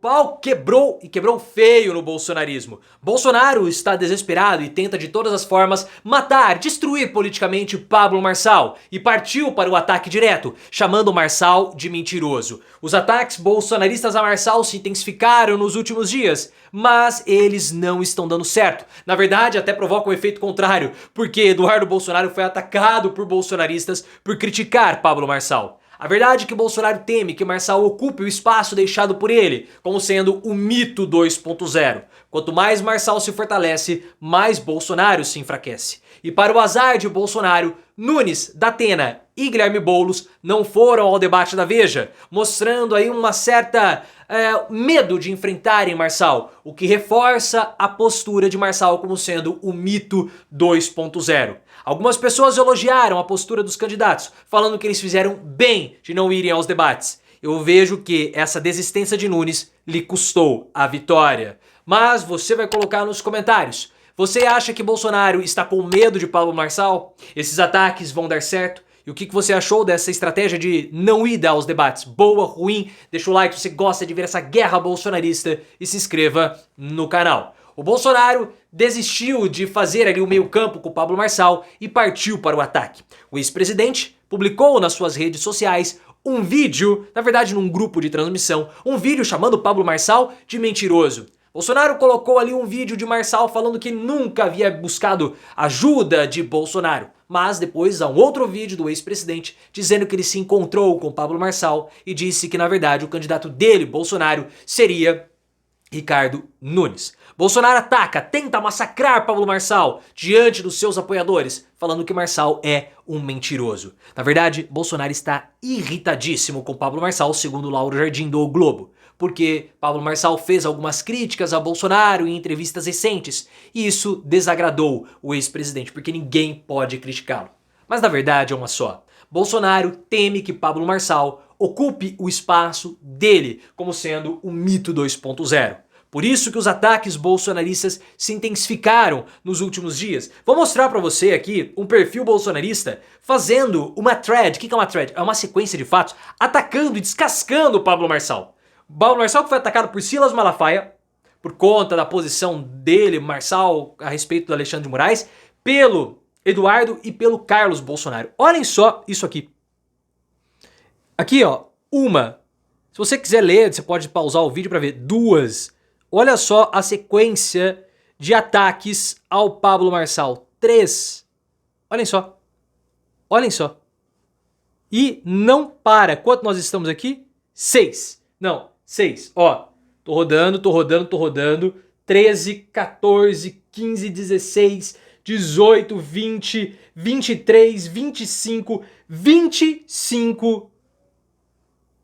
pau quebrou e quebrou feio no bolsonarismo. Bolsonaro está desesperado e tenta de todas as formas matar, destruir politicamente Pablo Marçal e partiu para o ataque direto, chamando Marçal de mentiroso. Os ataques bolsonaristas a Marçal se intensificaram nos últimos dias, mas eles não estão dando certo. Na verdade, até provocam um efeito contrário, porque Eduardo Bolsonaro foi atacado por bolsonaristas por criticar Pablo Marçal. A verdade é que Bolsonaro teme que Marçal ocupe o espaço deixado por ele, como sendo o mito 2.0. Quanto mais Marçal se fortalece, mais Bolsonaro se enfraquece. E para o azar de Bolsonaro, Nunes, Datena e Guilherme Boulos não foram ao debate da Veja, mostrando aí uma certa medo de enfrentarem Marçal, o que reforça a postura de Marçal como sendo o mito 2.0. Algumas pessoas elogiaram a postura dos candidatos, falando que eles fizeram bem de não irem aos debates. Eu vejo que essa desistência de Nunes lhe custou a vitória. Mas você vai colocar nos comentários. Você acha que Bolsonaro está com medo de Pablo Marçal? Esses ataques vão dar certo? E o que você achou dessa estratégia de não ir aos debates? Boa, ruim? Deixa o like se você gosta de ver essa guerra bolsonarista e se inscreva no canal. O Bolsonaro desistiu de fazer ali o meio-campo com o Pablo Marçal e partiu para o ataque. O ex-presidente publicou nas suas redes sociais um vídeo, na verdade num grupo de transmissão, um vídeo chamando o Pablo Marçal de mentiroso. Bolsonaro colocou ali um vídeo de Marçal falando que nunca havia buscado ajuda de Bolsonaro. Mas depois há um outro vídeo do ex-presidente dizendo que ele se encontrou com Pablo Marçal e disse que na verdade o candidato dele, Bolsonaro, seria Ricardo Nunes. Bolsonaro ataca, tenta massacrar Pablo Marçal diante dos seus apoiadores, falando que Marçal é um mentiroso. Na verdade, Bolsonaro está irritadíssimo com Pablo Marçal, segundo Lauro Jardim do O Globo, porque Pablo Marçal fez algumas críticas a Bolsonaro em entrevistas recentes, e isso desagradou o ex-presidente, porque ninguém pode criticá-lo. Mas na verdade é uma só. Bolsonaro teme que Pablo Marçal ocupe o espaço dele, como sendo o mito 2.0. Por isso que os ataques bolsonaristas se intensificaram nos últimos dias. Vou mostrar pra você aqui um perfil bolsonarista fazendo uma thread. O que é uma thread? É uma sequência de fatos atacando e descascando o Pablo Marçal. Pablo Marçal que foi atacado por Silas Malafaia, por conta da posição dele, Marçal, a respeito do Alexandre de Moraes, pelo Eduardo e pelo Carlos Bolsonaro. Olhem só isso aqui. Aqui, ó, uma. Se você quiser ler, você pode pausar o vídeo para ver. Duas. Olha só a sequência de ataques ao Pablo Marçal. 3. Olhem só. Olhem só. E não para. Quanto nós estamos aqui? 6. Não, 6. Ó, tô rodando. 13, 14, 15, 16, 18, 20, 23, 25, 25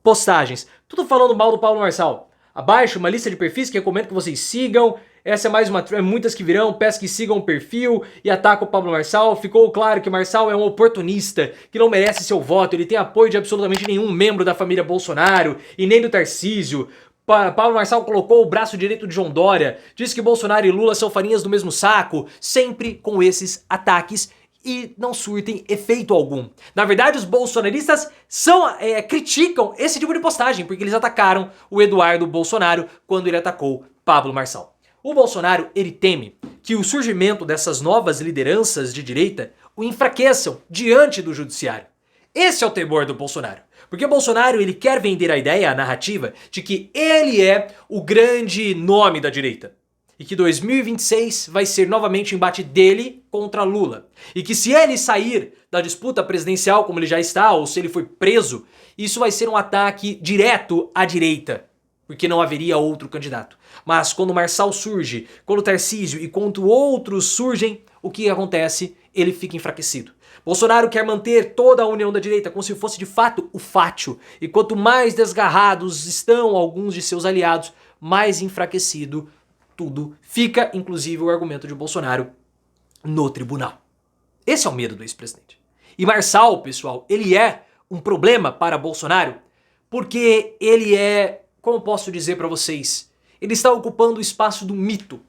postagens. Tudo falando mal do Pablo Marçal. Abaixo uma lista de perfis que recomendo que vocês sigam. Essa é mais uma, muitas que virão, peço que sigam o perfil e atacam o Pablo Marçal. Ficou claro que Marçal é um oportunista, que não merece seu voto, ele tem apoio de absolutamente nenhum membro da família Bolsonaro e nem do Tarcísio. Pablo Marçal colocou o braço direito de João Dória, disse que Bolsonaro e Lula são farinhas do mesmo saco, sempre com esses ataques e não surtem efeito algum. Na verdade, os bolsonaristas criticam esse tipo de postagem, porque eles atacaram o Eduardo Bolsonaro quando ele atacou Pablo Marçal. O Bolsonaro, ele teme que o surgimento dessas novas lideranças de direita o enfraqueçam diante do judiciário. Esse é o temor do Bolsonaro. Porque o Bolsonaro, ele quer vender a ideia, a narrativa, de que ele é o grande nome da direita. E que 2026 vai ser novamente o embate dele contra Lula. E que se ele sair da disputa presidencial como ele já está, ou se ele for preso, isso vai ser um ataque direto à direita. Porque não haveria outro candidato. Mas quando o Marçal surge, quando o Tarcísio e quando outros surgem, o que acontece? Ele fica enfraquecido. Bolsonaro quer manter toda a união da direita como se fosse de fato o fátio. E quanto mais desgarrados estão alguns de seus aliados, mais enfraquecido tudo fica, inclusive o argumento de Bolsonaro no tribunal. Esse é o medo do ex-presidente. E Marçal, pessoal, ele é um problema para Bolsonaro porque ele é, como posso dizer para vocês, ele está ocupando o espaço do mito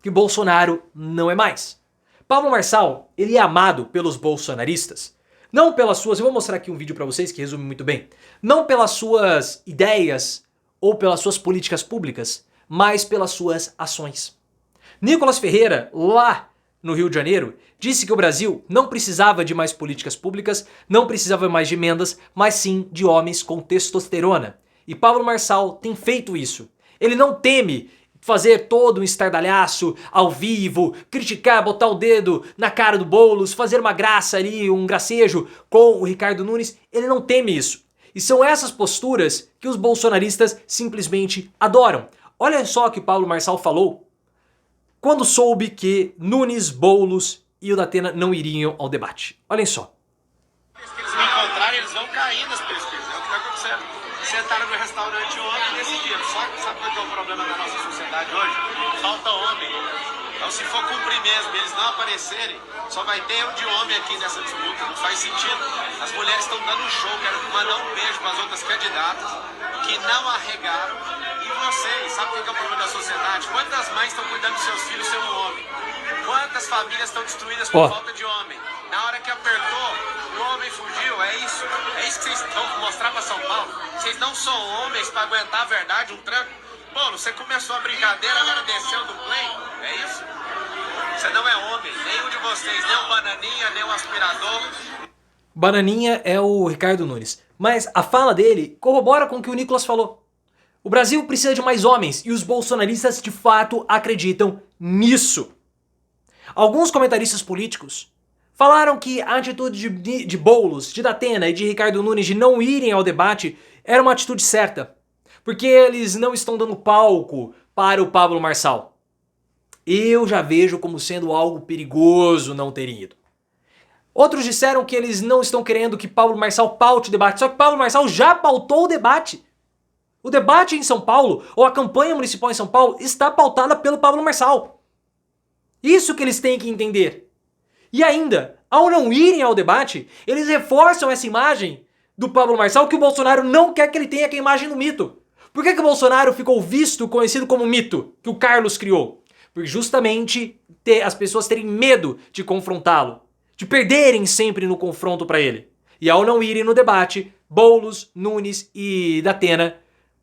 que Bolsonaro não é mais. Pablo Marçal, ele é amado pelos bolsonaristas, não pelas suas, eu vou mostrar aqui um vídeo para vocês que resume muito bem, não pelas suas ideias ou pelas suas políticas públicas, mas pelas suas ações. Nicolas Ferreira, lá no Rio de Janeiro, disse que o Brasil não precisava de mais políticas públicas, não precisava mais de emendas, mas sim de homens com testosterona. E Pablo Marçal tem feito isso. Ele não teme fazer todo um estardalhaço ao vivo, criticar, botar o dedo na cara do Boulos, fazer uma graça ali, um gracejo com o Ricardo Nunes. Ele não teme isso. E são essas posturas que os bolsonaristas simplesmente adoram. Olha só o que Pablo Marçal falou quando soube que Nunes, Boulos e o Datena não iriam ao debate. Olhem só. Se eles me encontrarem, eles vão cair nas pesquisas. É o que está acontecendo. Sentaram no restaurante ontem e decidiram. Sabe qual que é o problema da nossa sociedade hoje? Falta homem. Então, se for cumprir mesmo e eles não aparecerem, só vai ter eu de homem aqui nessa disputa. Não faz sentido. As mulheres estão dando um show. Quero mandar um beijo para as outras candidatas que não arregaram. E vocês, sabe o que é o problema da sociedade? Quantas mães estão cuidando dos seus filhos sem um homem? Quantas famílias estão destruídas por falta de homem? Na hora que apertou, o homem fugiu. É isso que vocês vão mostrar para São Paulo. Vocês não são homens para aguentar a verdade, um tranco. Paulo, você começou a brincadeira, agora desceu do play. É isso? Você não é homem, nenhum de vocês, nem o Bananinha, nem o aspirador. Bananinha é o Ricardo Nunes. Mas a fala dele corrobora com o que o Nicolas falou. O Brasil precisa de mais homens e os bolsonaristas de fato acreditam nisso. Alguns comentaristas políticos falaram que a atitude de Boulos, de Datena e de Ricardo Nunes de não irem ao debate era uma atitude certa, porque eles não estão dando palco para o Pablo Marçal. Eu já vejo como sendo algo perigoso não terem ido. Outros disseram que eles não estão querendo que Pablo Marçal paute o debate, só que Pablo Marçal já pautou o debate. O debate em São Paulo, ou a campanha municipal em São Paulo, está pautada pelo Pablo Marçal. Isso que eles têm que entender. E ainda, ao não irem ao debate, eles reforçam essa imagem do Pablo Marçal que o Bolsonaro não quer que ele tenha, que é a imagem do mito. Por que o Bolsonaro ficou conhecido como mito, que o Carlos criou? Por justamente as pessoas terem medo de confrontá-lo, de perderem sempre no confronto para ele. E ao não irem no debate, Boulos, Nunes e Datena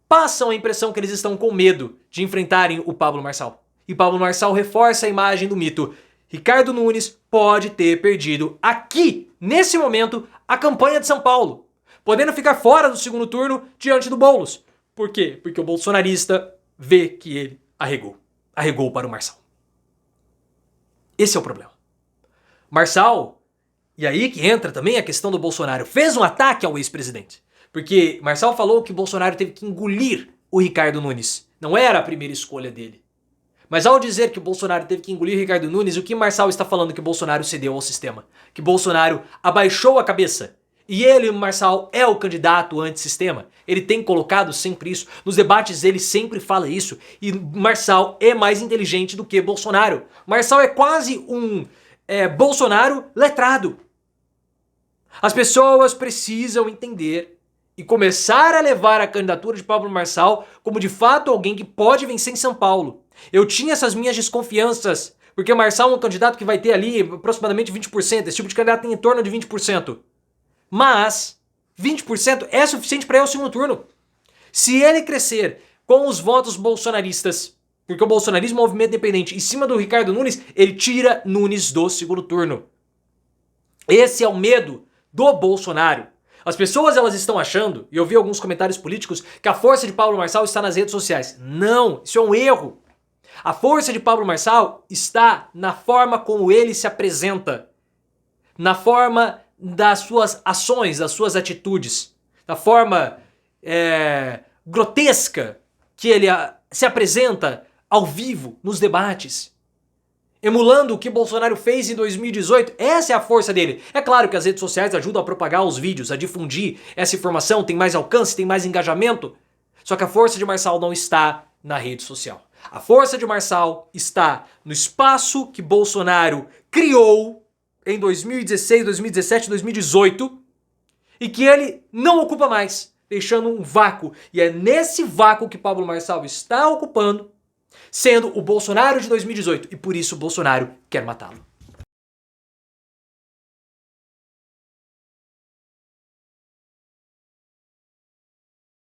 passam a impressão que eles estão com medo de enfrentarem o Pablo Marçal. E Pablo Marçal reforça a imagem do mito. Ricardo Nunes pode ter perdido aqui, nesse momento, a campanha de São Paulo, podendo ficar fora do segundo turno diante do Boulos. Por quê? Porque o bolsonarista vê que ele arregou. Arregou para o Marçal. Esse é o problema. Marçal, e aí que entra também a questão do Bolsonaro, fez um ataque ao ex-presidente. Porque Marçal falou que Bolsonaro teve que engolir o Ricardo Nunes. Não era a primeira escolha dele. Mas ao dizer que o Bolsonaro teve que engolir o Ricardo Nunes, o que Marçal está falando? Que Bolsonaro cedeu ao sistema. Que Bolsonaro abaixou a cabeça. E ele, Marçal, é o candidato antissistema. Ele tem colocado sempre isso. Nos debates ele sempre fala isso. E Marçal é mais inteligente do que Bolsonaro. Marçal é quase um Bolsonaro letrado. As pessoas precisam entender e começar a levar a candidatura de Pablo Marçal como de fato alguém que pode vencer em São Paulo. Eu tinha essas minhas desconfianças, porque Marçal é um candidato que vai ter ali aproximadamente 20%, esse tipo de candidato tem em torno de 20%. Mas 20% é suficiente para ir ao segundo turno. Se ele crescer com os votos bolsonaristas, porque o bolsonarismo é um movimento independente, em cima do Ricardo Nunes, ele tira Nunes do segundo turno. Esse é o medo do Bolsonaro. As pessoas elas estão achando, e eu vi alguns comentários políticos, que a força de Pablo Marçal está nas redes sociais. Não, isso é um erro. A força de Pablo Marçal está na forma como ele se apresenta, na forma das suas ações, das suas atitudes, da forma grotesca que ele se apresenta ao vivo nos debates. Emulando o que Bolsonaro fez em 2018, essa é a força dele. É claro que as redes sociais ajudam a propagar os vídeos, a difundir essa informação, tem mais alcance, tem mais engajamento. Só que a força de Marçal não está na rede social. A força de Marçal está no espaço que Bolsonaro criou em 2016, 2017, 2018 e que ele não ocupa mais, deixando um vácuo. E é nesse vácuo que Pablo Marçal está ocupando, sendo o Bolsonaro de 2018, e por isso o Bolsonaro quer matá-lo.